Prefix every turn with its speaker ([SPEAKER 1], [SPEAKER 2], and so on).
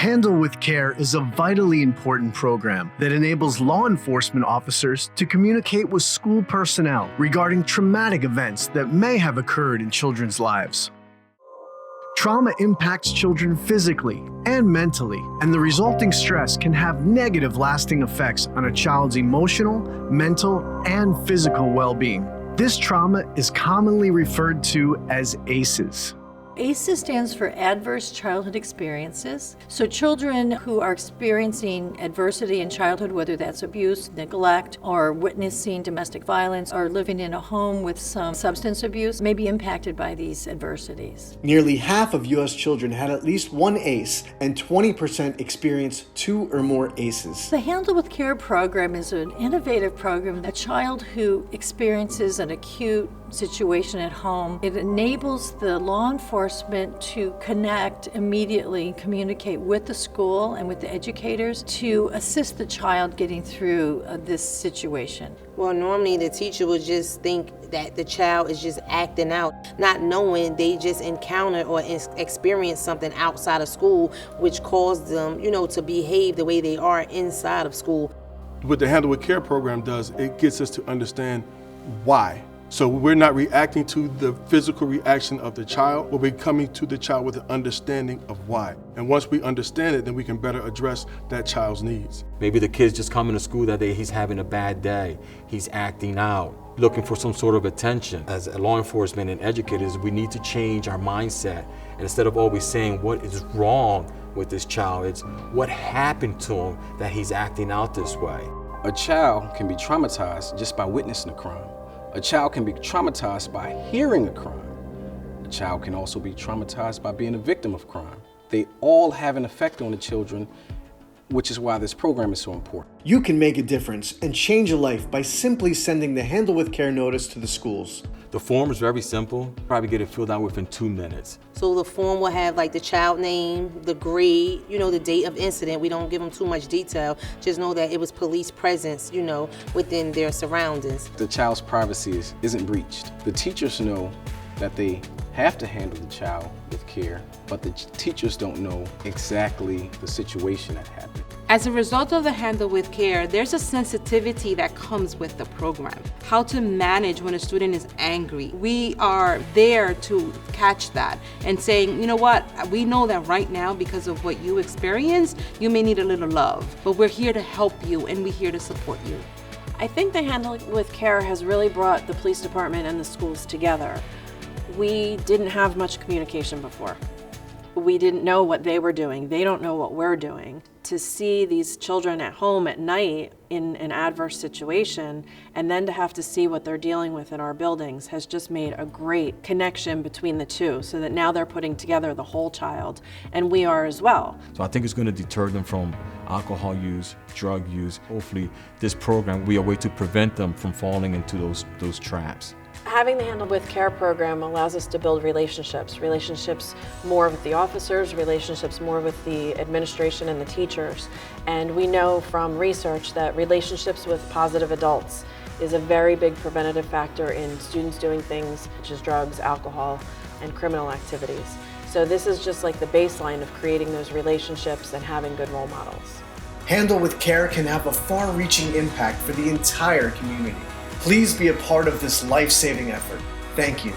[SPEAKER 1] Handle with Care is a vitally important program that enables law enforcement officers to communicate with school personnel regarding traumatic events that may have occurred in children's lives. Trauma impacts children physically and mentally, and the resulting stress can have negative lasting effects on a child's emotional, mental, and physical well-being. This trauma is commonly referred to as ACEs.
[SPEAKER 2] ACES stands for Adverse Childhood Experiences. So children who are experiencing adversity in childhood, whether that's abuse, neglect, or witnessing domestic violence, or living in a home with some substance abuse, may be impacted by these adversities.
[SPEAKER 1] Nearly half of U.S. children had at least one ACE, and 20% experienced 2 or more ACEs.
[SPEAKER 2] The Handle with Care program is an innovative program. A child who experiences an acute situation at home, it enables the law enforcement to connect immediately, communicate with the school and with the educators to assist the child getting through this situation.
[SPEAKER 3] Well, normally the teacher would just think that the child is just acting out, not knowing they just encountered or experienced something outside of school which caused them, to behave the way they are inside of school.
[SPEAKER 4] What the Handle with Care program does, it gets us to understand why. So we're not reacting to the physical reaction of the child, but we're coming to the child with an understanding of why. And once we understand it, then we can better address that child's needs.
[SPEAKER 5] Maybe the kid's just coming to school that day, he's having a bad day, he's acting out, looking for some sort of attention. As law enforcement and educators, we need to change our mindset. And instead of always saying what is wrong with this child, it's what happened to him that he's acting out this way.
[SPEAKER 6] A child can be traumatized just by witnessing a crime. A child can be traumatized by hearing a crime. A child can also be traumatized by being a victim of crime. They all have an effect on the children, which is why this program is so important.
[SPEAKER 1] You can make a difference and change a life by simply sending the Handle with Care notice to the schools.
[SPEAKER 5] The form is very simple. Probably get it filled out within 2 minutes.
[SPEAKER 3] So the form will have like the child name, the grade, the date of incident. We don't give them too much detail. Just know that it was police presence, within their surroundings.
[SPEAKER 6] The child's privacy isn't breached. The teachers know that they have to handle the child with care, but the teachers don't know exactly the situation that happened.
[SPEAKER 7] As a result of the Handle with Care, there's a sensitivity that comes with the program. How to manage when a student is angry. We are there to catch that and saying, you know what, we know that right now because of what you experienced, you may need a little love, but we're here to help you and we're here to support you.
[SPEAKER 8] I think the Handle with Care has really brought the police department and the schools together. We didn't have much communication before. We didn't know what they were doing. They don't know what we're doing. To see these children at home at night in an adverse situation and then to have to see what they're dealing with in our buildings has just made a great connection between the two, so that now they're putting together the whole child, and we are as well.
[SPEAKER 5] So I think it's going to deter them from alcohol use, drug use. Hopefully this program will be a way to prevent them from falling into those traps.
[SPEAKER 8] Having the Handle with Care program allows us to build relationships more with the officers, relationships more with the administration and the teachers. And we know from research that relationships with positive adults is a very big preventative factor in students doing things such as drugs, alcohol, and criminal activities. So this is just like the baseline of creating those relationships and having good role models.
[SPEAKER 1] Handle with Care can have a far-reaching impact for the entire community. Please be a part of this life-saving effort. Thank you.